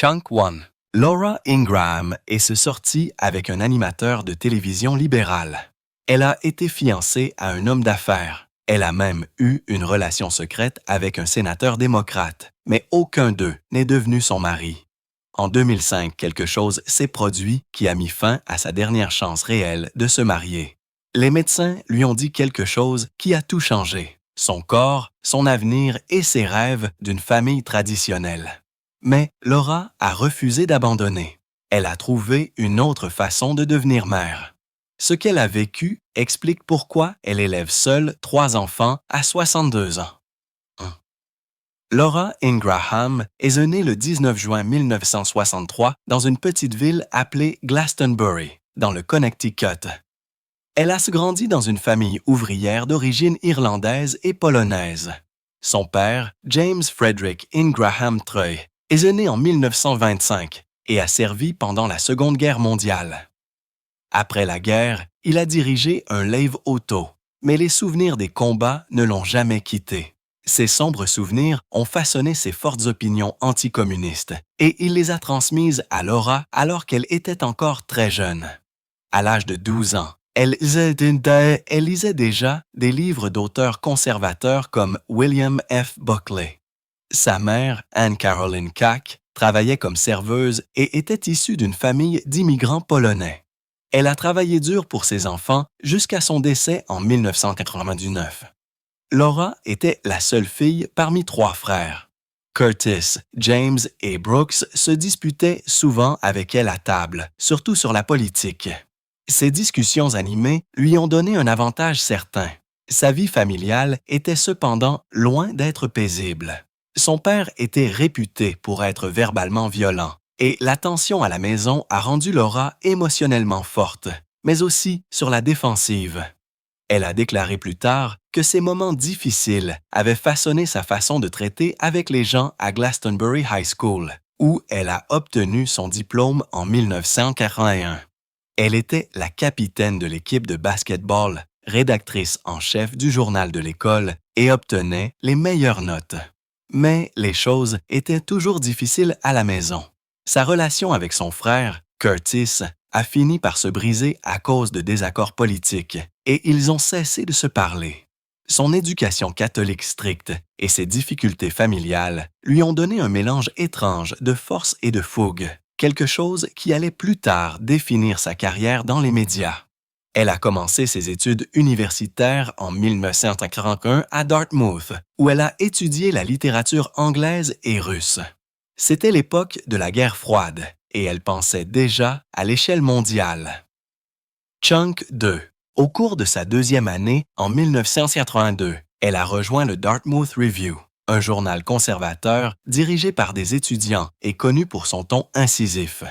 Chunk One. Laura Ingraham est se sortie avec un animateur de télévision libéral. Elle a été fiancée à un homme d'affaires. Elle a même eu une relation secrète avec un sénateur démocrate, mais aucun d'eux n'est devenu son mari. En 2005, quelque chose s'est produit qui a mis fin à sa dernière chance réelle de se marier. Les médecins lui ont dit quelque chose qui a tout changé. Son corps, son avenir et ses rêves d'une famille traditionnelle. Mais Laura a refusé d'abandonner. Elle a trouvé une autre façon de devenir mère. Ce qu'elle a vécu explique pourquoi elle élève seule 3 enfants à 62 ans. Laura Ingraham est née le 19 juin 1963 dans une petite ville appelée Glastonbury, dans le Connecticut. Elle a grandi dans une famille ouvrière d'origine irlandaise et polonaise. Son père, James Frederick Ingraham Treuil, est né en 1925 et a servi pendant la Seconde Guerre mondiale. Après la guerre, il a dirigé un lave auto, mais les souvenirs des combats ne l'ont jamais quitté. Ces sombres souvenirs ont façonné ses fortes opinions anticommunistes et il les a transmises à Laura alors qu'elle était encore très jeune. À l'âge de 12 ans, elle lisait déjà des livres d'auteurs conservateurs comme William F. Buckley. Sa mère, Anne Caroline Kack, travaillait comme serveuse et était issue d'une famille d'immigrants polonais. Elle a travaillé dur pour ses enfants jusqu'à son décès en 1999. Laura était la seule fille parmi 3 frères. Curtis, James et Brooks se disputaient souvent avec elle à table, surtout sur la politique. Ces discussions animées lui ont donné un avantage certain. Sa vie familiale était cependant loin d'être paisible. Son père était réputé pour être verbalement violent et la tension à la maison a rendu Laura émotionnellement forte, mais aussi sur la défensive. Elle a déclaré plus tard que ces moments difficiles avaient façonné sa façon de traiter avec les gens à Glastonbury High School, où elle a obtenu son diplôme en 1981. Elle était la capitaine de l'équipe de basket-ball, rédactrice en chef du journal de l'école et obtenait les meilleures notes. Mais les choses étaient toujours difficiles à la maison. Sa relation avec son frère, Curtis, a fini par se briser à cause de désaccords politiques et ils ont cessé de se parler. Son éducation catholique stricte et ses difficultés familiales lui ont donné un mélange étrange de force et de fougue, quelque chose qui allait plus tard définir sa carrière dans les médias. Elle a commencé ses études universitaires en 1941 à Dartmouth, où elle a étudié la littérature anglaise et russe. C'était l'époque de la guerre froide et elle pensait déjà à l'échelle mondiale. Chunk 2. Au cours de sa 2e année, en 1982, elle a rejoint le Dartmouth Review, un journal conservateur dirigé par des étudiants et connu pour son ton incisif.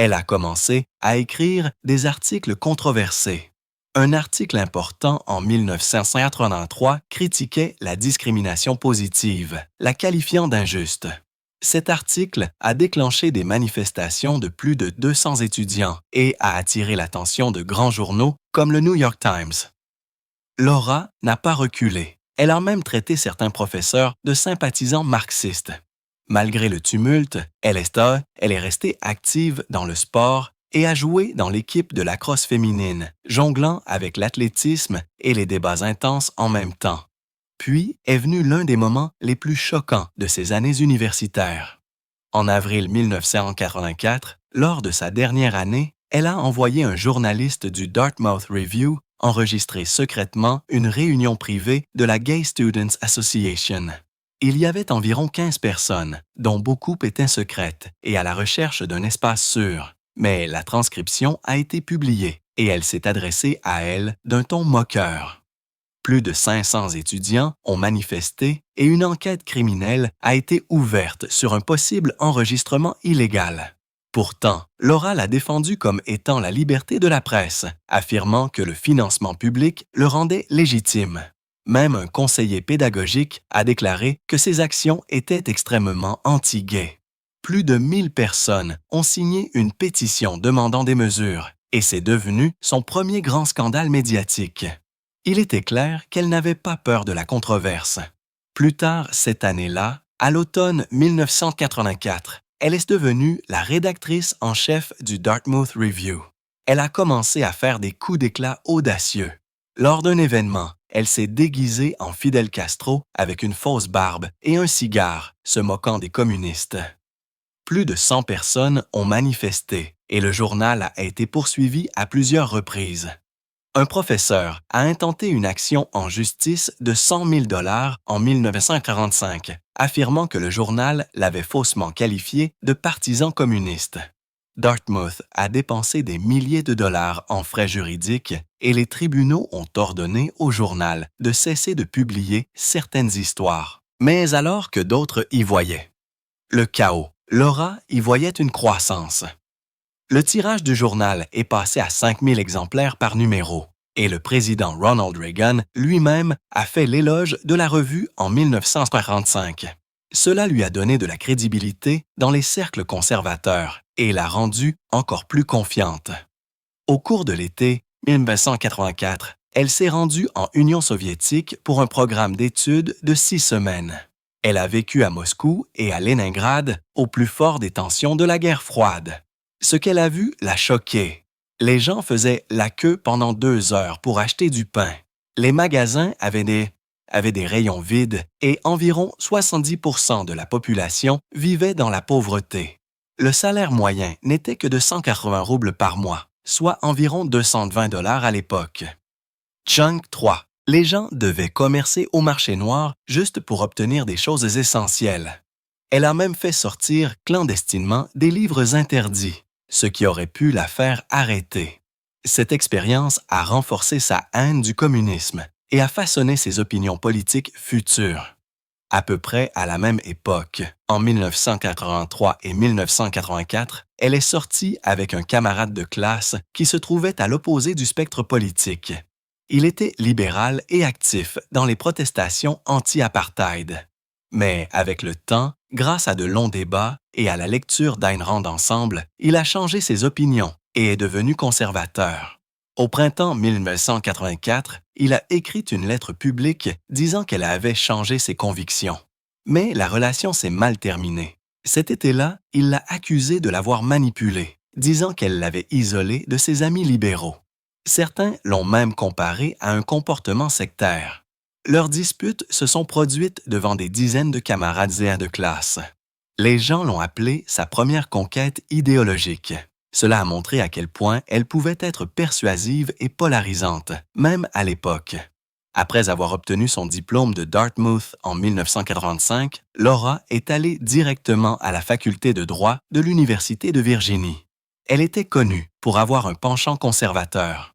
Elle a commencé à écrire des articles controversés. Un article important en 1983 critiquait la discrimination positive, la qualifiant d'injuste. Cet article a déclenché des manifestations de plus de 200 étudiants et a attiré l'attention de grands journaux comme le New York Times. Laura n'a pas reculé. Elle a même traité certains professeurs de sympathisants marxistes. Malgré le tumulte, elle est restée active dans le sport et a joué dans l'équipe de lacrosse féminine, jonglant avec l'athlétisme et les débats intenses en même temps. Puis est venu l'un des moments les plus choquants de ses années universitaires. En avril 1984, lors de sa dernière année, elle a envoyé un journaliste du Dartmouth Review enregistrer secrètement une réunion privée de la Gay Students Association. Il y avait environ 15 personnes, dont beaucoup étaient secrètes et à la recherche d'un espace sûr, mais la transcription a été publiée et elle s'est adressée à elle d'un ton moqueur. Plus de 500 étudiants ont manifesté et une enquête criminelle a été ouverte sur un possible enregistrement illégal. Pourtant, Laura l'a défendu comme étant la liberté de la presse, affirmant que le financement public le rendait légitime. Même un conseiller pédagogique a déclaré que ses actions étaient extrêmement anti-gays. Plus de 1000 personnes ont signé une pétition demandant des mesures et c'est devenu son premier grand scandale médiatique. Il était clair qu'elle n'avait pas peur de la controverse. Plus tard cette année-là, à l'automne 1984, elle est devenue la rédactrice en chef du Dartmouth Review. Elle a commencé à faire des coups d'éclat audacieux. Lors d'un événement, elle s'est déguisée en Fidel Castro avec une fausse barbe et un cigare, se moquant des communistes. Plus de 100 personnes ont manifesté et le journal a été poursuivi à plusieurs reprises. Un professeur a intenté une action en justice de 100 000 $ en 1945, affirmant que le journal l'avait faussement qualifié de partisan communiste. Dartmouth a dépensé des milliers de dollars en frais juridiques et les tribunaux ont ordonné au journal de cesser de publier certaines histoires. Mais alors que d'autres y voyaient le chaos, Laura y voyait une croissance. Le tirage du journal est passé à 5 000 exemplaires par numéro et le président Ronald Reagan lui-même a fait l'éloge de la revue en 1945. Cela lui a donné de la crédibilité dans les cercles conservateurs et l'a rendue encore plus confiante. Au cours de l'été 1984, elle s'est rendue en Union soviétique pour un programme d'études de 6 semaines. Elle a vécu à Moscou et à Leningrad au plus fort des tensions de la guerre froide. Ce qu'elle a vu l'a choquée. Les gens faisaient la queue pendant 2 heures pour acheter du pain. Les magasins avaient des rayons vides et environ 70% de la population vivait dans la pauvreté. Le salaire moyen n'était que de 180 roubles par mois, soit environ 220 $ à l'époque. Chunk 3. Les gens devaient commercer au marché noir juste pour obtenir des choses essentielles. Elle a même fait sortir clandestinement des livres interdits, ce qui aurait pu la faire arrêter. Cette expérience a renforcé sa haine du communisme et a façonné ses opinions politiques futures. À peu près à la même époque, en 1983 et 1984, elle est sortie avec un camarade de classe qui se trouvait à l'opposé du spectre politique. Il était libéral et actif dans les protestations anti-apartheid. Mais avec le temps, grâce à de longs débats et à la lecture d'Ayn Rand ensemble, il a changé ses opinions et est devenu conservateur. Au printemps 1984, il a écrit une lettre publique disant qu'elle avait changé ses convictions. Mais la relation s'est mal terminée. Cet été-là, il l'a accusée de l'avoir manipulée, disant qu'elle l'avait isolée de ses amis libéraux. Certains l'ont même comparé à un comportement sectaire. Leurs disputes se sont produites devant des dizaines de camarades et de classe. Les gens l'ont appelée sa première conquête idéologique. Cela a montré à quel point elle pouvait être persuasive et polarisante, même à l'époque. Après avoir obtenu son diplôme de Dartmouth en 1985, Laura est allée directement à la faculté de droit de l'Université de Virginie. Elle était connue pour avoir un penchant conservateur.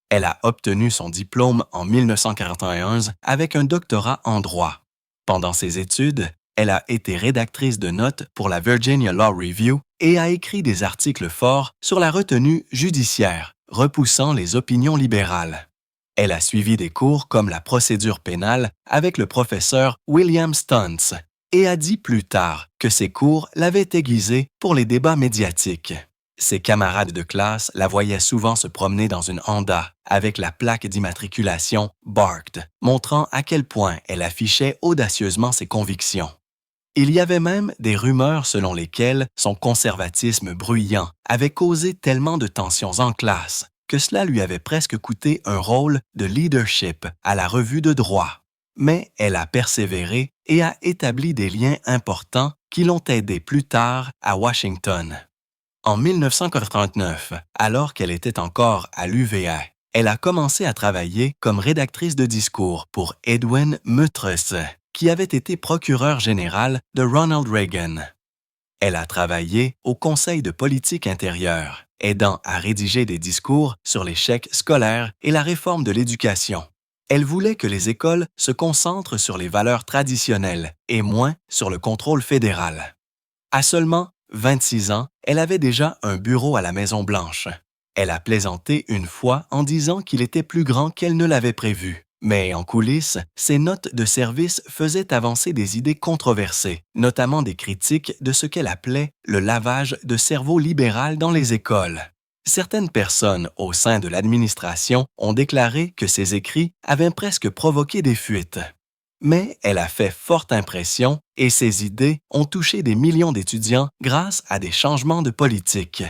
Elle a obtenu son diplôme en 1941 avec un doctorat en droit. Pendant ses études, elle a été rédactrice de notes pour la Virginia Law Review et a écrit des articles forts sur la retenue judiciaire, repoussant les opinions libérales. Elle a suivi des cours comme la procédure pénale avec le professeur William Stuntz et a dit plus tard que ces cours l'avaient aiguisée pour les débats médiatiques. Ses camarades de classe la voyaient souvent se promener dans une Honda avec la plaque d'immatriculation Barked, montrant à quel point elle affichait audacieusement ses convictions. Il y avait même des rumeurs selon lesquelles son conservatisme bruyant avait causé tellement de tensions en classe que cela lui avait presque coûté un rôle de leadership à la revue de droit. Mais elle a persévéré et a établi des liens importants qui l'ont aidée plus tard à Washington. En 1989, alors qu'elle était encore à l'UVA, elle a commencé à travailler comme rédactrice de discours pour Edwin Mutrus, qui avait été procureur général de Ronald Reagan. Elle a travaillé au Conseil de politique intérieure, aidant à rédiger des discours sur les chèques scolaires et la réforme de l'éducation. Elle voulait que les écoles se concentrent sur les valeurs traditionnelles et moins sur le contrôle fédéral. À seulement 26 ans, elle avait déjà un bureau à la Maison-Blanche. Elle a plaisanté une fois en disant qu'il était plus grand qu'elle ne l'avait prévu. Mais en coulisses, ses notes de service faisaient avancer des idées controversées, notamment des critiques de ce qu'elle appelait le lavage de cerveau libéral dans les écoles. Certaines personnes au sein de l'administration ont déclaré que ses écrits avaient presque provoqué des fuites. Mais elle a fait forte impression et ses idées ont touché des millions d'étudiants grâce à des changements de politique.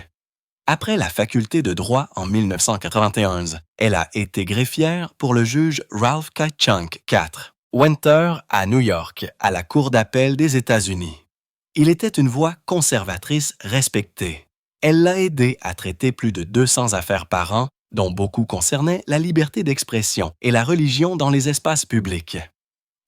Après la faculté de droit en 1991, elle a été greffière pour le juge Ralph Chunk IV, Winter à New York, à la Cour d'appel des États-Unis. Il était une voix conservatrice respectée. Elle l'a aidé à traiter plus de 200 affaires par an, dont beaucoup concernaient la liberté d'expression et la religion dans les espaces publics.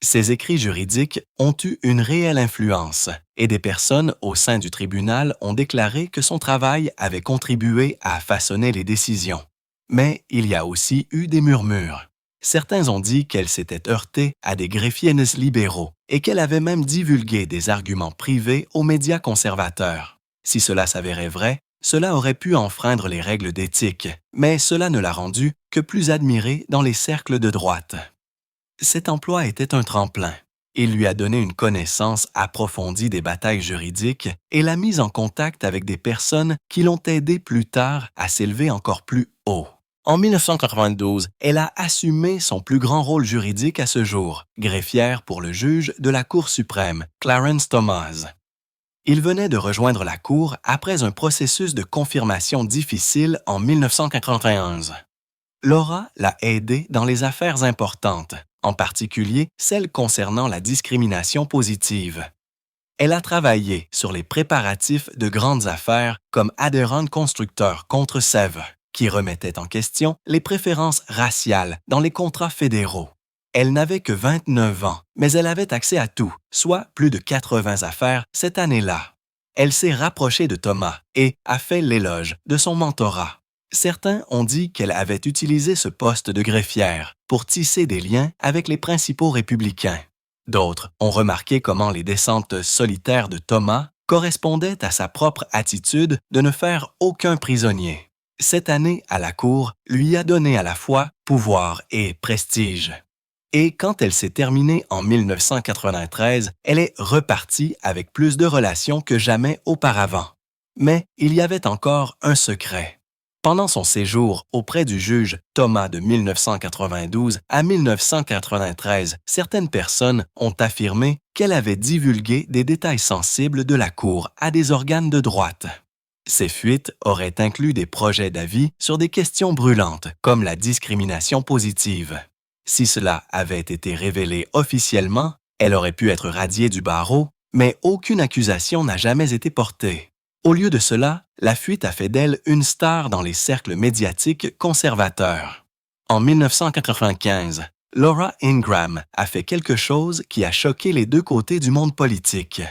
Ses écrits juridiques ont eu une réelle influence et des personnes au sein du tribunal ont déclaré que son travail avait contribué à façonner les décisions. Mais il y a aussi eu des murmures. Certains ont dit qu'elle s'était heurtée à des greffiers libéraux et qu'elle avait même divulgué des arguments privés aux médias conservateurs. Si cela s'avérait vrai, cela aurait pu enfreindre les règles d'éthique, mais cela ne l'a rendue que plus admirée dans les cercles de droite. Cet emploi était un tremplin. Il lui a donné une connaissance approfondie des batailles juridiques et l'a mise en contact avec des personnes qui l'ont aidé plus tard à s'élever encore plus haut. En 1992, elle a assumé son plus grand rôle juridique à ce jour, greffière pour le juge de la Cour suprême, Clarence Thomas. Il venait de rejoindre la Cour après un processus de confirmation difficile en 1991. Laura l'a aidé dans les affaires importantes, en particulier celles concernant la discrimination positive. Elle a travaillé sur les préparatifs de grandes affaires comme Adheron Constructeur contre Sèvres, qui remettait en question les préférences raciales dans les contrats fédéraux. Elle n'avait que 29 ans, mais elle avait accès à tout, soit plus de 80 affaires cette année-là. Elle s'est rapprochée de Thomas et a fait l'éloge de son mentorat. Certains ont dit qu'elle avait utilisé ce poste de greffière pour tisser des liens avec les principaux républicains. D'autres ont remarqué comment les descentes solitaires de Thomas correspondaient à sa propre attitude de ne faire aucun prisonnier. Cette année à la Cour lui a donné à la fois pouvoir et prestige. Et quand elle s'est terminée en 1993, elle est repartie avec plus de relations que jamais auparavant. Mais il y avait encore un secret. Pendant son séjour auprès du juge Thomas de 1992 à 1993, certaines personnes ont affirmé qu'elle avait divulgué des détails sensibles de la Cour à des organes de droite. Ces fuites auraient inclus des projets d'avis sur des questions brûlantes, comme la discrimination positive. Si cela avait été révélé officiellement, elle aurait pu être radiée du barreau, mais aucune accusation n'a jamais été portée. Au lieu de cela, la fuite a fait d'elle une star dans les cercles médiatiques conservateurs. En 1995, Laura Ingraham a fait quelque chose qui a choqué les deux côtés du monde politique.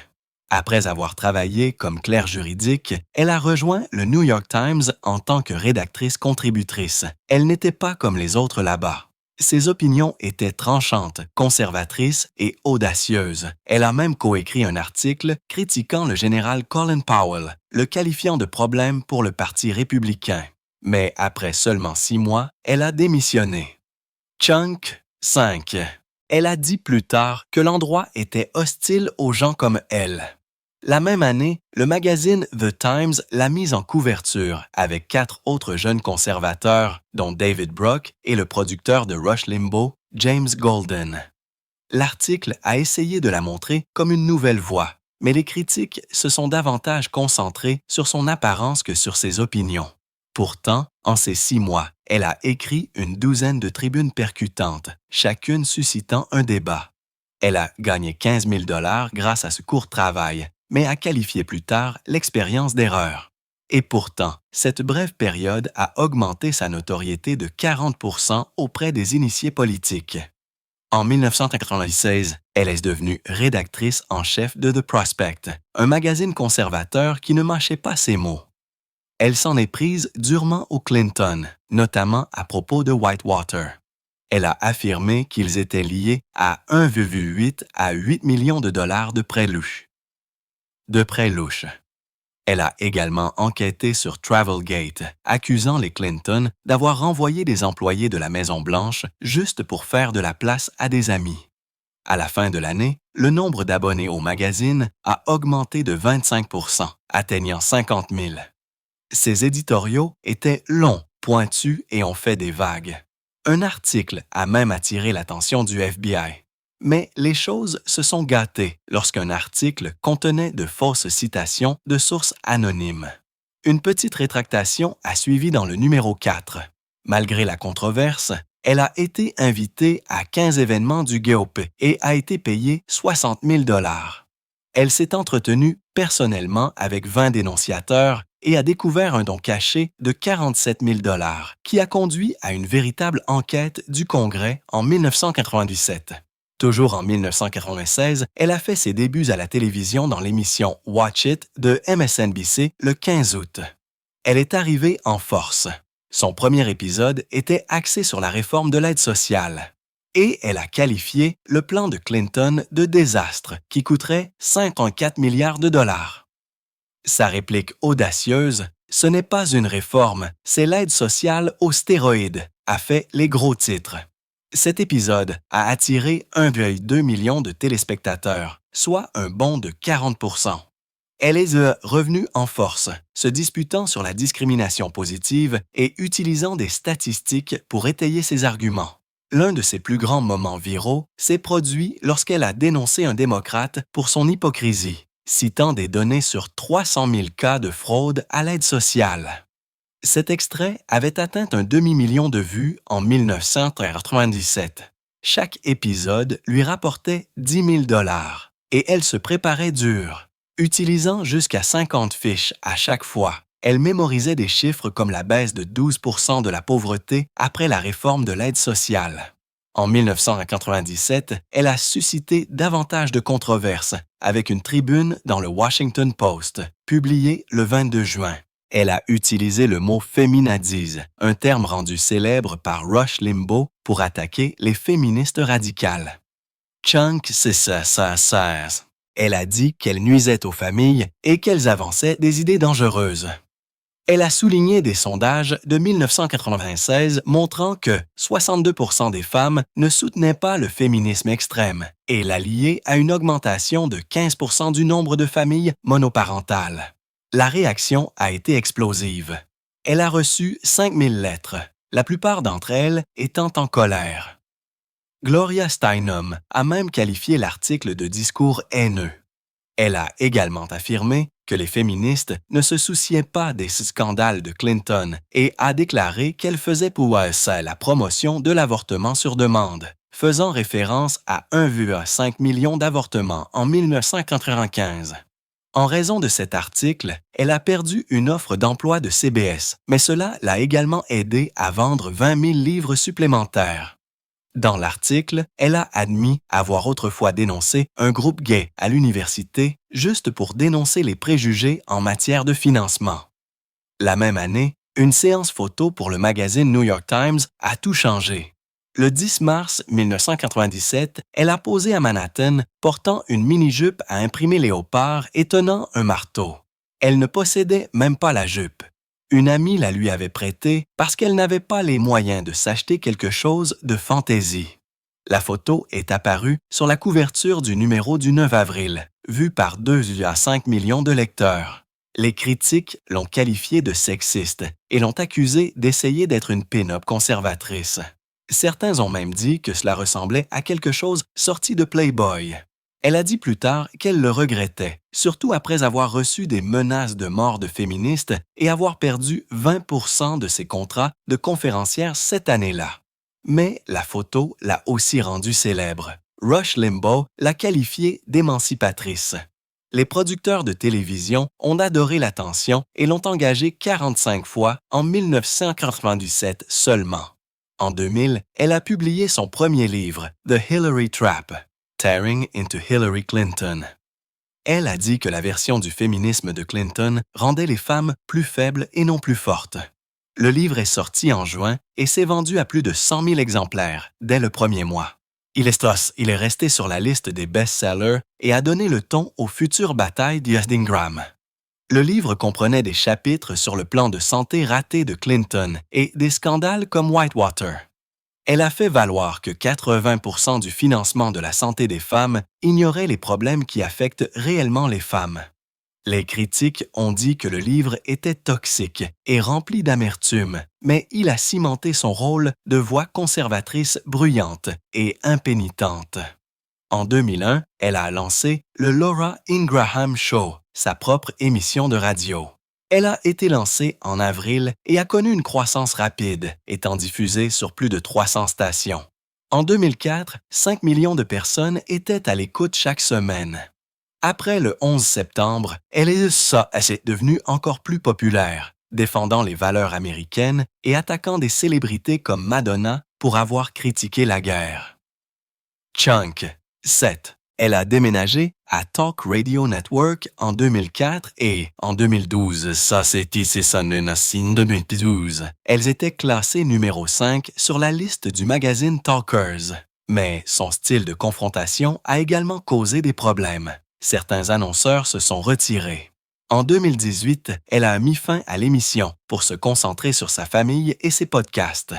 Après avoir travaillé comme clerc juridique, elle a rejoint le New York Times en tant que rédactrice contributrice. Elle n'était pas comme les autres là-bas. Ses opinions étaient tranchantes, conservatrices et audacieuses. Elle a même coécrit un article critiquant le général Colin Powell, le qualifiant de problème pour le Parti républicain. Mais après seulement 6 mois, elle a démissionné. Chunk 5. Elle a dit plus tard que l'endroit était hostile aux gens comme elle. La même année, le magazine The Times l'a mise en couverture avec 4 autres jeunes conservateurs, dont David Brock et le producteur de Rush Limbaugh, James Golden. L'article a essayé de la montrer comme une nouvelle voix, mais les critiques se sont davantage concentrées sur son apparence que sur ses opinions. Pourtant, en ces 6 mois, elle a écrit une douzaine de tribunes percutantes, chacune suscitant un débat. Elle a gagné 15 000 $ grâce à ce court travail, mais a qualifié plus tard l'expérience d'erreur. Et pourtant, cette brève période a augmenté sa notoriété de 40% auprès des initiés politiques. En 1996, elle est devenue rédactrice en chef de The Prospect, un magazine conservateur qui ne mâchait pas ses mots. Elle s'en est prise durement aux Clinton, notamment à propos de Whitewater. Elle a affirmé qu'ils étaient liés à 1,8 à 8 millions de dollars de prêts louches. Elle a également enquêté sur Travelgate, accusant les Clinton d'avoir renvoyé des employés de la Maison-Blanche juste pour faire de la place à des amis. À la fin de l'année, le nombre d'abonnés au magazine a augmenté de 25%, atteignant 50 000. Ses éditoriaux étaient longs, pointus et ont fait des vagues. Un article a même attiré l'attention du FBI. Mais les choses se sont gâtées lorsqu'un article contenait de fausses citations de sources anonymes. Une petite rétractation a suivi dans le numéro 4. Malgré la controverse, elle a été invitée à 15 événements du GOP et a été payée 60 000 $. Elle s'est entretenue personnellement avec 20 dénonciateurs et a découvert un don caché de 47 000 $ qui a conduit à une véritable enquête du Congrès en 1997. Toujours en 1996, elle a fait ses débuts à la télévision dans l'émission Watch It de MSNBC le 15 août. Elle est arrivée en force. Son premier épisode était axé sur la réforme de l'aide sociale. Et elle a qualifié le plan de Clinton de désastre qui coûterait 54 milliards de dollars. Sa réplique audacieuse « Ce n'est pas une réforme, c'est l'aide sociale aux stéroïdes » a fait les gros titres. Cet épisode a attiré 1,2 million de téléspectateurs, soit un bond de 40 %. Elle est revenue en force, se disputant sur la discrimination positive et utilisant des statistiques pour étayer ses arguments. L'un de ses plus grands moments viraux s'est produit lorsqu'elle a dénoncé un démocrate pour son hypocrisie, citant des données sur 300 000 cas de fraude à l'aide sociale. Cet extrait avait atteint un demi-million de vues en 1997. Chaque épisode lui rapportait 10 000 $ et elle se préparait dur. Utilisant jusqu'à 50 fiches à chaque fois, elle mémorisait des chiffres comme la baisse de 12 % de la pauvreté après la réforme de l'aide sociale. En 1997, elle a suscité davantage de controverses avec une tribune dans le Washington Post, publiée le 22 juin. Elle a utilisé le mot « féminadise », un terme rendu célèbre par Rush Limbaugh pour attaquer les féministes radicales. Chunk, c'est ça. Elle a dit qu'elles nuisaient aux familles et qu'elles avançaient des idées dangereuses. Elle a souligné des sondages de 1996 montrant que 62 % des femmes ne soutenaient pas le féminisme extrême et l'a lié à une augmentation de 15 % du nombre de familles monoparentales. La réaction a été explosive. Elle a reçu 5000 lettres, la plupart d'entre elles étant en colère. Gloria Steinem a même qualifié l'article de discours haineux. Elle a également affirmé que les féministes ne se souciaient pas des scandales de Clinton et a déclaré qu'elle faisait pour ça la promotion de l'avortement sur demande, faisant référence à 1,5 million d'avortements en 1995. En raison de cet article, elle a perdu une offre d'emploi de CBS, mais cela l'a également aidée à vendre 20 000 livres supplémentaires. Dans l'article, elle a admis avoir autrefois dénoncé un groupe gay à l'université juste pour dénoncer les préjugés en matière de financement. La même année, une séance photo pour le magazine New York Times a tout changé. Le 10 mars 1997, elle a posé à Manhattan portant une mini-jupe à imprimer léopard et tenant un marteau. Elle ne possédait même pas la jupe. Une amie la lui avait prêtée parce qu'elle n'avait pas les moyens de s'acheter quelque chose de fantaisie. La photo est apparue sur la couverture du numéro du 9 avril, vue par 2,5 millions de lecteurs. Les critiques l'ont qualifiée de sexiste et l'ont accusée d'essayer d'être une pin-up conservatrice. Certains ont même dit que cela ressemblait à quelque chose sorti de Playboy. Elle a dit plus tard qu'elle le regrettait, surtout après avoir reçu des menaces de mort de féministes et avoir perdu 20 % de ses contrats de conférencière cette année-là. Mais la photo l'a aussi rendue célèbre. Rush Limbaugh l'a qualifiée d'émancipatrice. Les producteurs de télévision ont adoré l'attention et l'ont engagée 45 fois en 1997 seulement. En 2000, elle a publié son premier livre, The Hillary Trap, Tearing into Hillary Clinton. Elle a dit que la version du féminisme de Clinton rendait les femmes plus faibles et non plus fortes. Le livre est sorti en juin et s'est vendu à plus de 100 000 exemplaires dès le premier mois. Il est resté sur la liste des best-sellers et a donné le ton aux futures batailles d'Ingram. Le livre comprenait des chapitres sur le plan de santé raté de Clinton et des scandales comme Whitewater. Elle a fait valoir que 80 % du financement de la santé des femmes ignorait les problèmes qui affectent réellement les femmes. Les critiques ont dit que le livre était toxique et rempli d'amertume, mais il a cimenté son rôle de voix conservatrice bruyante et impénitente. En 2001, elle a lancé le Laura Ingraham Show, sa propre émission de radio. Elle a été lancée en avril et a connu une croissance rapide, étant diffusée sur plus de 300 stations. En 2004, 5 millions de personnes étaient à l'écoute chaque semaine. Après le 11 septembre, elle est devenue encore plus populaire, défendant les valeurs américaines et attaquant des célébrités comme Madonna pour avoir critiqué la guerre. Chunk, 7. Elle a déménagé à Talk Radio Network en 2004 et en 2012, elles étaient classées numéro 5 sur la liste du magazine Talkers. Mais son style de confrontation a également causé des problèmes. Certains annonceurs se sont retirés. En 2018, elle a mis fin à l'émission pour se concentrer sur sa famille et ses podcasts.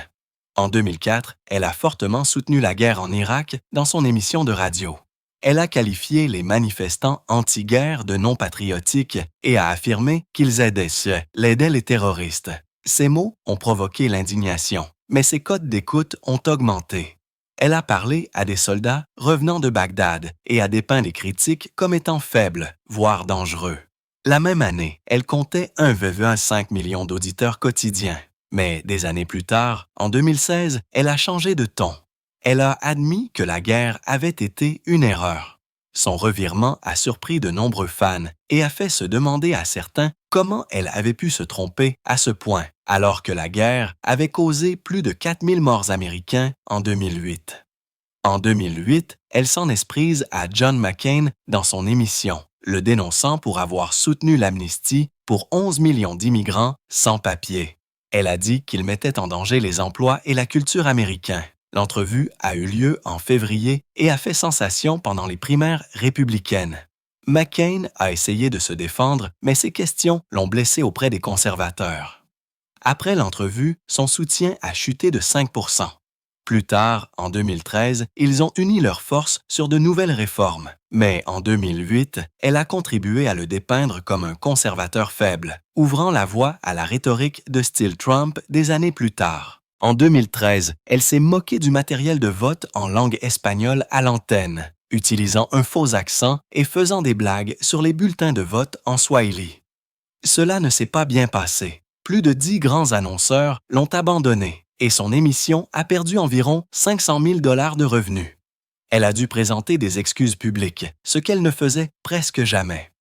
En 2004, elle a fortement soutenu la guerre en Irak dans son émission de radio. Elle a qualifié les manifestants anti-guerre de non-patriotiques et a affirmé qu'ils aidaient les terroristes. Ces mots ont provoqué l'indignation, mais ses cotes d'écoute ont augmenté. Elle a parlé à des soldats revenant de Bagdad et a dépeint les critiques comme étant faibles, voire dangereux. La même année, elle comptait 1,5 million d'auditeurs quotidiens. Mais des années plus tard, en 2016, elle a changé de ton. Elle a admis que la guerre avait été une erreur. Son revirement a surpris de nombreux fans et a fait se demander à certains comment elle avait pu se tromper à ce point, alors que la guerre avait causé plus de 4000 morts américains en 2008. En 2008, elle s'en est prise à John McCain dans son émission, le dénonçant pour avoir soutenu l'amnistie pour 11 millions d'immigrants sans papier. Elle a dit qu'il mettait en danger les emplois et la culture américains. L'entrevue a eu lieu en février et a fait sensation pendant les primaires républicaines. McCain a essayé de se défendre, mais ses questions l'ont blessé auprès des conservateurs. Après l'entrevue, son soutien a chuté de 5%. Plus tard, en 2013, ils ont uni leurs forces sur de nouvelles réformes. Mais en 2008, elle a contribué à le dépeindre comme un conservateur faible, ouvrant la voie à la rhétorique de style Trump des années plus tard. En 2013, elle s'est moquée du matériel de vote en langue espagnole à l'antenne, utilisant un faux accent et faisant des blagues sur les bulletins de vote en swahili. Cela ne s'est pas bien passé. Plus de 10 grands annonceurs l'ont abandonnée et son émission a perdu environ 500 000 $ de revenus. Elle a dû présenter des excuses publiques, ce qu'elle ne faisait presque jamais.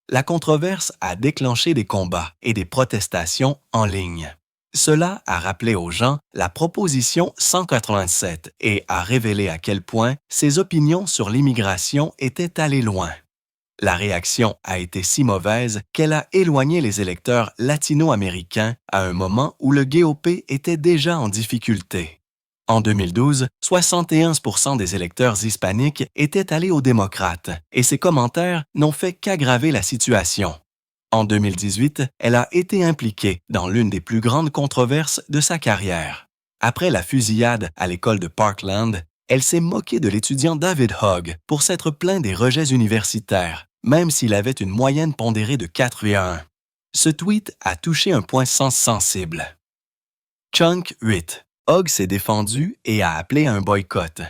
La controverse a déclenché des combats et des protestations en ligne. Cela a rappelé aux gens la proposition 187 et a révélé à quel point ses opinions sur l'immigration étaient allées loin. La réaction a été si mauvaise qu'elle a éloigné les électeurs latino-américains à un moment où le GOP était déjà en difficulté. En 2012, 71% des électeurs hispaniques étaient allés aux démocrates et ses commentaires n'ont fait qu'aggraver la situation. En 2018, elle a été impliquée dans l'une des plus grandes controverses de sa carrière. Après la fusillade à l'école de Parkland, elle s'est moquée de l'étudiant David Hogg pour s'être plaint des rejets universitaires, même s'il avait une moyenne pondérée de 4,1. Ce tweet a touché un point sensible. Chunk 8. Hogg s'est défendu et a appelé à un boycott.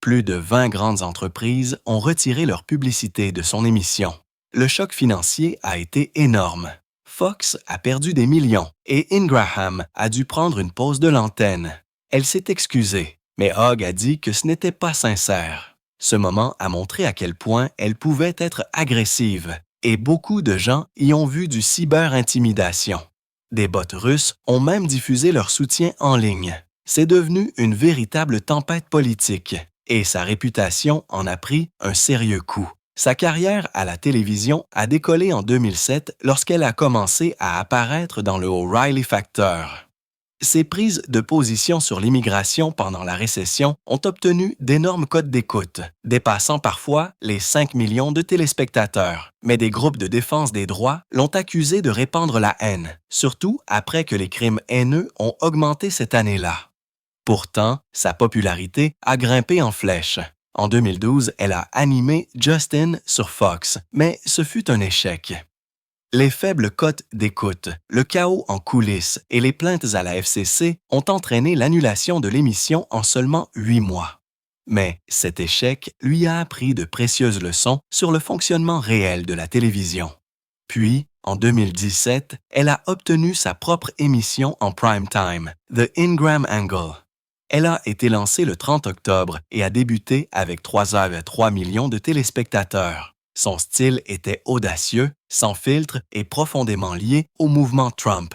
Plus de 20 grandes entreprises ont retiré leur publicité de son émission. Le choc financier a été énorme. Fox a perdu des millions et Ingraham a dû prendre une pause de l'antenne. Elle s'est excusée, mais Hogg a dit que ce n'était pas sincère. Ce moment a montré à quel point elle pouvait être agressive et beaucoup de gens y ont vu du cyber-intimidation. Des bots russes ont même diffusé leur soutien en ligne. C'est devenu une véritable tempête politique et sa réputation en a pris un sérieux coup. Sa carrière à la télévision a décollé en 2007 lorsqu'elle a commencé à apparaître dans le O'Reilly Factor. Ses prises de position sur l'immigration pendant la récession ont obtenu d'énormes cotes d'écoute, dépassant parfois les 5 millions de téléspectateurs. Mais des groupes de défense des droits l'ont accusée de répandre la haine, surtout après que les crimes haineux ont augmenté cette année-là. Pourtant, sa popularité a grimpé en flèche. En 2012, elle a animé Justin sur Fox, mais ce fut un échec. Les faibles cotes d'écoute, le chaos en coulisses et les plaintes à la FCC ont entraîné l'annulation de l'émission en seulement 8 mois. Mais cet échec lui a appris de précieuses leçons sur le fonctionnement réel de la télévision. Puis, en 2017, elle a obtenu sa propre émission en prime time, The Ingram Angle. Elle a été lancée le 30 octobre et a débuté avec 3,3 millions de téléspectateurs. Son style était audacieux, sans filtre et profondément lié au mouvement Trump.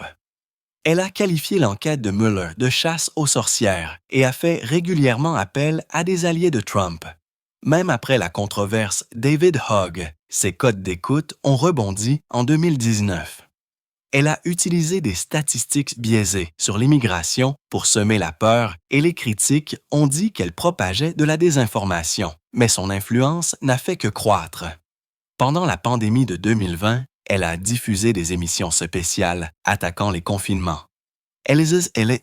Elle a qualifié l'enquête de Mueller de chasse aux sorcières et a fait régulièrement appel à des alliés de Trump. Même après la controverse David Hogg, ses codes d'écoute ont rebondi en 2019. Elle a utilisé des statistiques biaisées sur l'immigration pour semer la peur et les critiques ont dit qu'elle propageait de la désinformation, mais son influence n'a fait que croître. Pendant la pandémie de 2020, elle a diffusé des émissions spéciales attaquant les confinements. Elle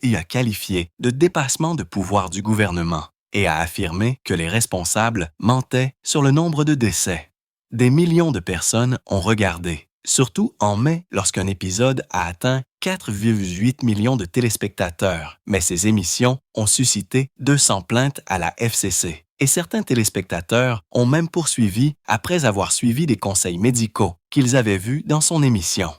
y a qualifié de dépassement de pouvoir du gouvernement et a affirmé que les responsables mentaient sur le nombre de décès. Des millions de personnes ont regardé, surtout en mai lorsqu'un épisode a atteint 4,8 millions de téléspectateurs, mais ces émissions ont suscité 200 plaintes à la FCC. Et certains téléspectateurs ont même poursuivi après avoir suivi des conseils médicaux qu'ils avaient vus dans son émission.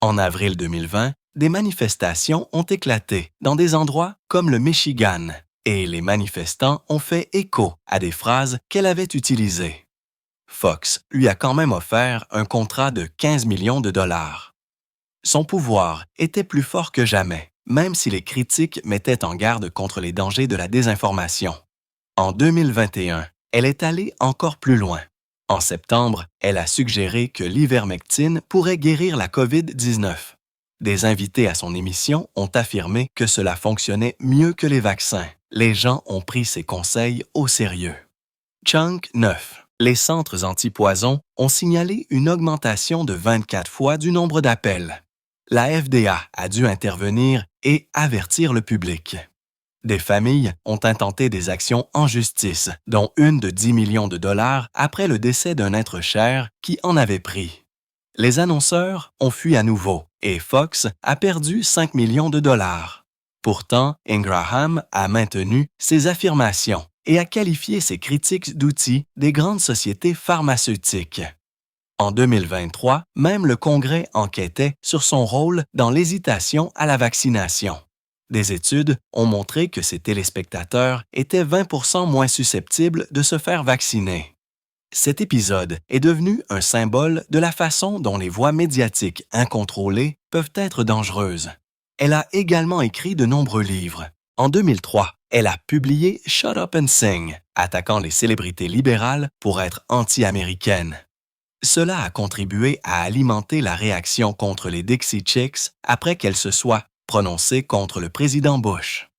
En avril 2020, des manifestations ont éclaté dans des endroits comme le Michigan, et les manifestants ont fait écho à des phrases qu'elle avait utilisées. Fox lui a quand même offert un contrat de 15 millions de dollars. Son pouvoir était plus fort que jamais, même si les critiques mettaient en garde contre les dangers de la désinformation. En 2021, elle est allée encore plus loin. En septembre, elle a suggéré que l'ivermectine pourrait guérir la COVID-19. Des invités à son émission ont affirmé que cela fonctionnait mieux que les vaccins. Les gens ont pris ses conseils au sérieux. Chunk 9. Les centres antipoison ont signalé une augmentation de 24 fois du nombre d'appels. La FDA a dû intervenir et avertir le public. Des familles ont intenté des actions en justice, dont une de 10 millions de dollars après le décès d'un être cher qui en avait pris. Les annonceurs ont fui à nouveau et Fox a perdu 5 millions de dollars. Pourtant, Ingraham a maintenu ses affirmations et a qualifié ses critiques d'outils des grandes sociétés pharmaceutiques. En 2023, même le Congrès enquêtait sur son rôle dans l'hésitation à la vaccination. Des études ont montré que ses téléspectateurs étaient 20% moins susceptibles de se faire vacciner. Cet épisode est devenu un symbole de la façon dont les voix médiatiques incontrôlées peuvent être dangereuses. Elle a également écrit de nombreux livres. En 2003, elle a publié Shut Up and Sing, attaquant les célébrités libérales pour être anti-américaines. Cela a contribué à alimenter la réaction contre les Dixie Chicks après qu'elle se soit prononcée contre le président Bush.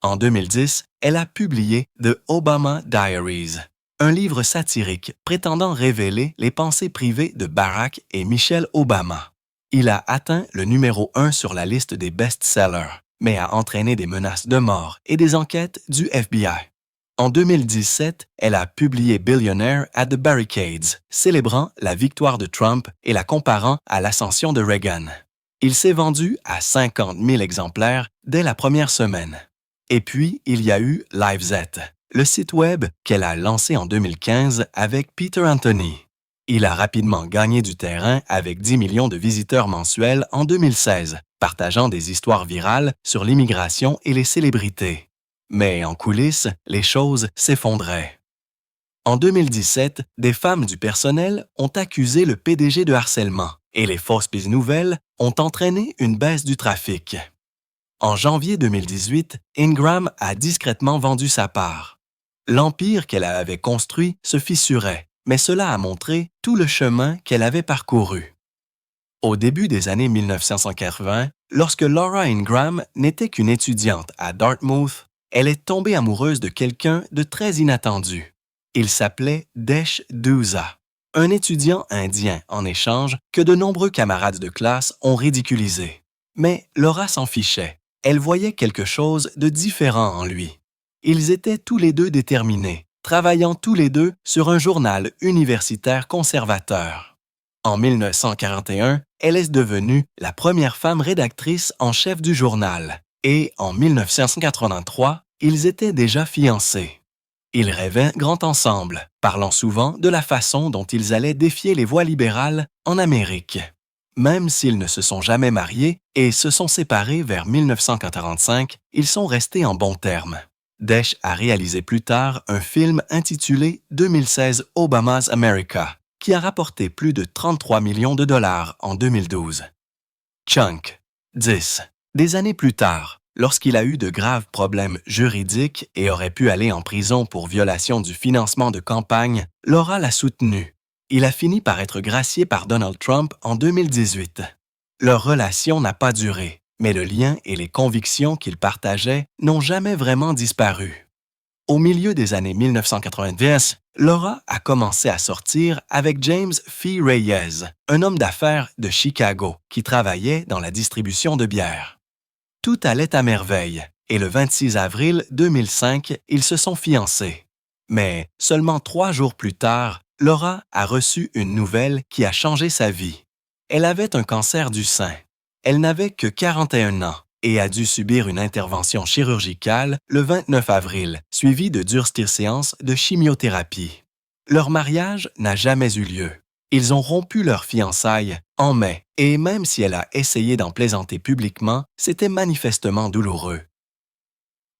En 2010, elle a publié The Obama Diaries, un livre satirique prétendant révéler les pensées privées de Barack et Michelle Obama. Il a atteint le numéro 1 sur la liste des best-sellers, mais a entraîné des menaces de mort et des enquêtes du FBI. En 2017, elle a publié Billionaire at the Barricades, célébrant la victoire de Trump et la comparant à l'ascension de Reagan. Il s'est vendu à 50 000 exemplaires dès la première semaine. Et puis, il y a eu LiveZ, le site web qu'elle a lancé en 2015 avec Peter Anthony. Il a rapidement gagné du terrain avec 10 millions de visiteurs mensuels en 2016, partageant des histoires virales sur l'immigration et les célébrités. Mais en coulisses, les choses s'effondraient. En 2017, des femmes du personnel ont accusé le PDG de harcèlement et les fausses pistes nouvelles ont entraîné une baisse du trafic. En janvier 2018, Ingram a discrètement vendu sa part. L'empire qu'elle avait construit se fissurait, mais cela a montré tout le chemin qu'elle avait parcouru. Au début des années 1980, lorsque Laura Ingram n'était qu'une étudiante à Dartmouth, elle est tombée amoureuse de quelqu'un de très inattendu. Il s'appelait Desh D'Souza, un étudiant indien en échange que de nombreux camarades de classe ont ridiculisé. Mais Laura s'en fichait. Elle voyait quelque chose de différent en lui. Ils étaient tous les deux déterminés, travaillant tous les deux sur un journal universitaire conservateur. En 1941, elle est devenue la première femme rédactrice en chef du journal. Et en 1983, ils étaient déjà fiancés. Ils rêvaient grand ensemble, parlant souvent de la façon dont ils allaient défier les voies libérales en Amérique. Même s'ils ne se sont jamais mariés et se sont séparés vers 1945, ils sont restés en bons termes. Desch a réalisé plus tard un film intitulé 2016 Obama's America, qui a rapporté plus de 33 millions de dollars en 2012. Chunk, 10. Des années plus tard, lorsqu'il a eu de graves problèmes juridiques et aurait pu aller en prison pour violation du financement de campagne, Laura l'a soutenu. Il a fini par être gracié par Donald Trump en 2018. Leur relation n'a pas duré, mais le lien et les convictions qu'ils partageaient n'ont jamais vraiment disparu. Au milieu des années 1990, Laura a commencé à sortir avec James F. Reyes, un homme d'affaires de Chicago qui travaillait dans la distribution de bière. Tout allait à merveille et le 26 avril 2005, ils se sont fiancés. Mais seulement 3 jours plus tard, Laura a reçu une nouvelle qui a changé sa vie. Elle avait un cancer du sein. Elle n'avait que 41 ans et a dû subir une intervention chirurgicale le 29 avril, suivie de dures séances de chimiothérapie. Leur mariage n'a jamais eu lieu. Ils ont rompu leur fiançailles en mai, et même si elle a essayé d'en plaisanter publiquement, c'était manifestement douloureux.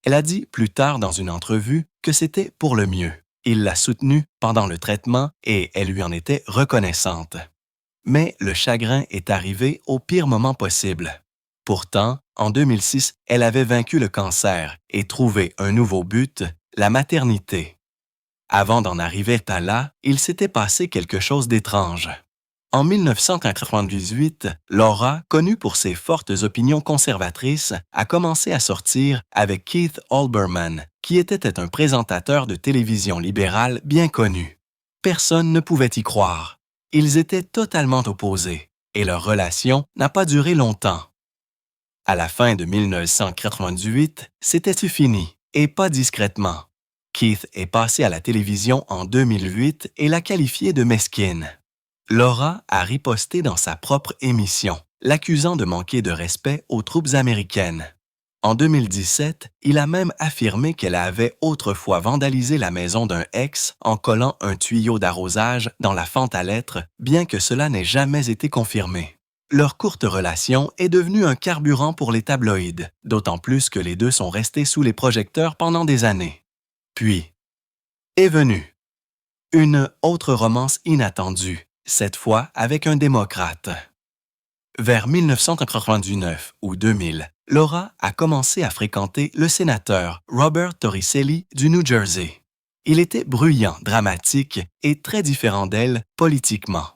Elle a dit plus tard dans une entrevue que c'était pour le mieux. Il l'a soutenue pendant le traitement et elle lui en était reconnaissante. Mais le chagrin est arrivé au pire moment possible. Pourtant, en 2006, elle avait vaincu le cancer et trouvé un nouveau but, la maternité. Avant d'en arriver à là, il s'était passé quelque chose d'étrange. En 1998, Laura, connue pour ses fortes opinions conservatrices, a commencé à sortir avec Keith Olbermann, qui était un présentateur de télévision libéral bien connu. Personne ne pouvait y croire. Ils étaient totalement opposés, et leur relation n'a pas duré longtemps. À la fin de 1998, c'était fini, et pas discrètement. Keith est passé à la télévision en 2008 et l'a qualifié de mesquine. Laura a riposté dans sa propre émission, l'accusant de manquer de respect aux troupes américaines. En 2017, il a même affirmé qu'elle avait autrefois vandalisé la maison d'un ex en collant un tuyau d'arrosage dans la fente à lettres, bien que cela n'ait jamais été confirmé. Leur courte relation est devenue un carburant pour les tabloïds, d'autant plus que les deux sont restés sous les projecteurs pendant des années. Puis, est venue une autre romance inattendue, cette fois avec un démocrate. Vers 1999 ou 2000, Laura a commencé à fréquenter le sénateur Robert Torricelli du New Jersey. Il était bruyant, dramatique et très différent d'elle politiquement.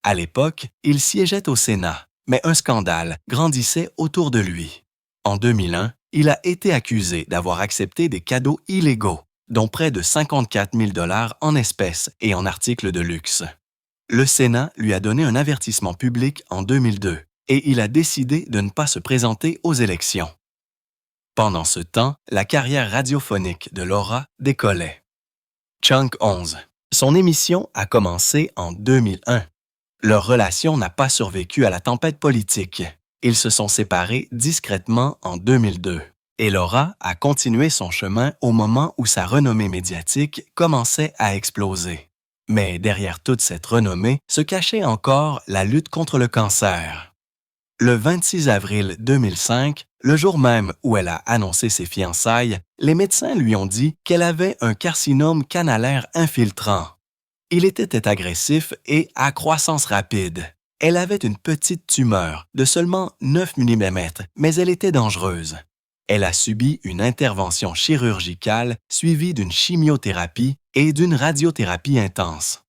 À l'époque, il siégeait au Sénat, mais un scandale grandissait autour de lui. En 2001, il a été accusé d'avoir accepté des cadeaux illégaux, dont près de 54 000 $ en espèces et en articles de luxe. Le Sénat lui a donné un avertissement public en 2002 et il a décidé de ne pas se présenter aux élections. Pendant ce temps, la carrière radiophonique de Laura décollait. Chunk 11. Son émission a commencé en 2001. Leur relation n'a pas survécu à la tempête politique. Ils se sont séparés discrètement en 2002. Et Laura a continué son chemin au moment où sa renommée médiatique commençait à exploser. Mais derrière toute cette renommée se cachait encore la lutte contre le cancer. Le 26 avril 2005, le jour même où elle a annoncé ses fiançailles, les médecins lui ont dit qu'elle avait un carcinome canalaire infiltrant. Il était agressif et à croissance rapide. Elle avait une petite tumeur de seulement 9 mm, mais elle était dangereuse. Elle a subi une intervention chirurgicale suivie d'une chimiothérapie et d'une radiothérapie intense.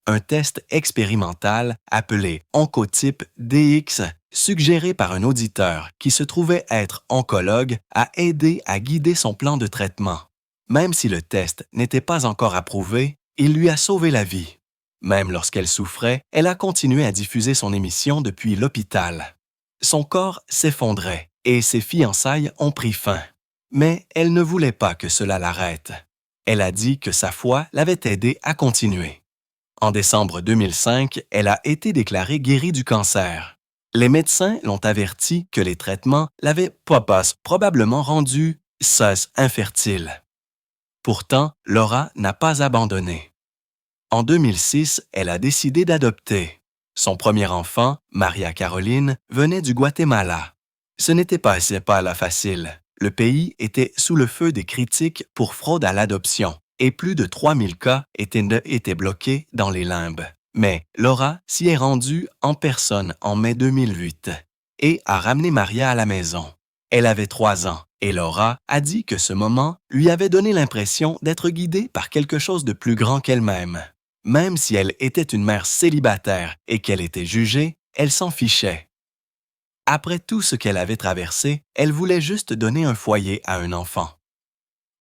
Un test expérimental appelé Oncotype DX, suggéré par un auditeur qui se trouvait être oncologue, a aidé à guider son plan de traitement. Même si le test n'était pas encore approuvé, il lui a sauvé la vie. Même lorsqu'elle souffrait, elle a continué à diffuser son émission depuis l'hôpital. Son corps s'effondrait et ses fiançailles ont pris fin. Mais elle ne voulait pas que cela l'arrête. Elle a dit que sa foi l'avait aidée à continuer. En décembre 2005, elle a été déclarée guérie du cancer. Les médecins l'ont averti que les traitements l'avaient probablement rendue infertile. Pourtant, Laura n'a pas abandonné. En 2006, elle a décidé d'adopter. Son premier enfant, Maria Caroline, venait du Guatemala. Ce n'était pas la facile. Le pays était sous le feu des critiques pour fraude à l'adoption et plus de 3000 cas étaient bloqués dans les limbes. Mais Laura s'y est rendue en personne en mai 2008 et a ramené Maria à la maison. Elle avait 3 ans et Laura a dit que ce moment lui avait donné l'impression d'être guidée par quelque chose de plus grand qu'elle-même. Même si elle était une mère célibataire et qu'elle était jugée, elle s'en fichait. Après tout ce qu'elle avait traversé, elle voulait juste donner un foyer à un enfant.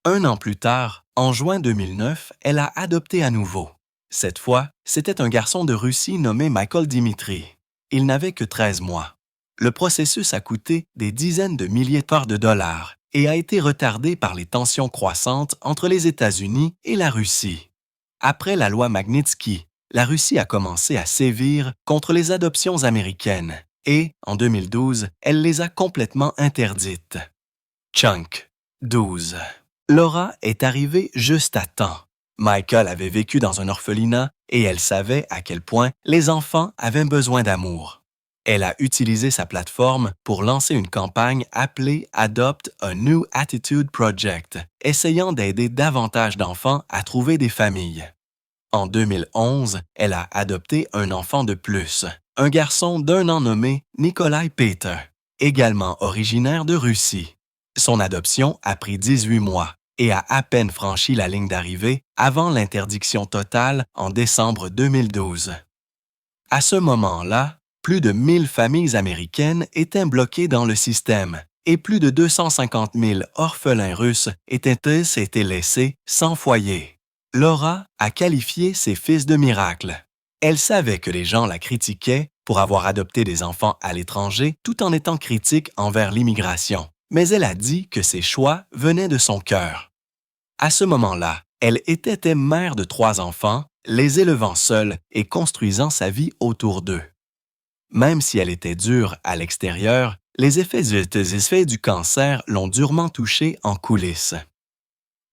1 an plus tard, en juin 2009, elle a adopté à nouveau. Cette fois, c'était un garçon de Russie nommé Michael Dimitri. Il n'avait que 13 mois. Le processus a coûté des dizaines de milliers de dollars et a été retardé par les tensions croissantes entre les États-Unis et la Russie. Après la loi Magnitsky, la Russie a commencé à sévir contre les adoptions américaines et, en 2012, elle les a complètement interdites. Chunk, 12. Laura est arrivée juste à temps. Michael avait vécu dans un orphelinat et elle savait à quel point les enfants avaient besoin d'amour. Elle a utilisé sa plateforme pour lancer une campagne appelée Adopt a New Attitude Project, essayant d'aider davantage d'enfants à trouver des familles. En 2011, elle a adopté un enfant de plus, un garçon d'1 an nommé Nikolai Peter, également originaire de Russie. Son adoption a pris 18 mois et a à peine franchi la ligne d'arrivée avant l'interdiction totale en décembre 2012. À ce moment-là, plus de 1000 familles américaines étaient bloquées dans le système et plus de 250 000 orphelins russes étaient laissés sans foyer. Laura a qualifié ses fils de miracles. Elle savait que les gens la critiquaient pour avoir adopté des enfants à l'étranger tout en étant critique envers l'immigration, mais elle a dit que ses choix venaient de son cœur. À ce moment-là, elle était mère de 3 enfants, les élevant seule et construisant sa vie autour d'eux. Même si elle était dure à l'extérieur, les effets du cancer l'ont durement touchée en coulisses.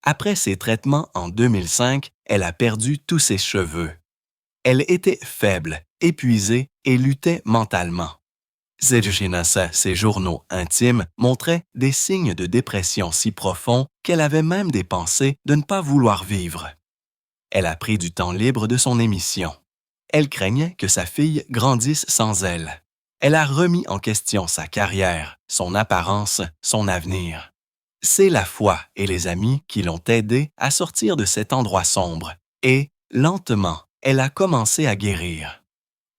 Après ses traitements en 2005, elle a perdu tous ses cheveux. Elle était faible, épuisée et luttait mentalement. Ses journaux intimes montraient des signes de dépression si profonds qu'elle avait même des pensées de ne pas vouloir vivre. Elle a pris du temps libre de son émission. Elle craignait que sa fille grandisse sans elle. Elle a remis en question sa carrière, son apparence, son avenir. C'est la foi et les amis qui l'ont aidée à sortir de cet endroit sombre et, lentement, elle a commencé à guérir.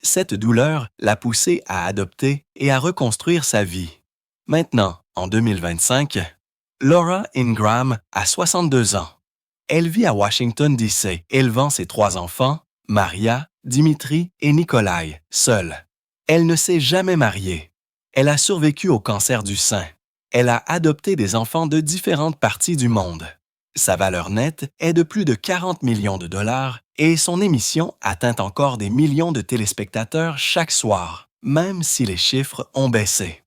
Cette douleur l'a poussée à adopter et à reconstruire sa vie. Maintenant, en 2025, Laura Ingram a 62 ans. Elle vit à Washington, D.C., élevant ses 3 enfants, Maria, Dimitri et Nikolai, seule. Elle ne s'est jamais mariée. Elle a survécu au cancer du sein. Elle a adopté des enfants de différentes parties du monde. Sa valeur nette est de plus de 40 millions de dollars et son émission atteint encore des millions de téléspectateurs chaque soir, même si les chiffres ont baissé.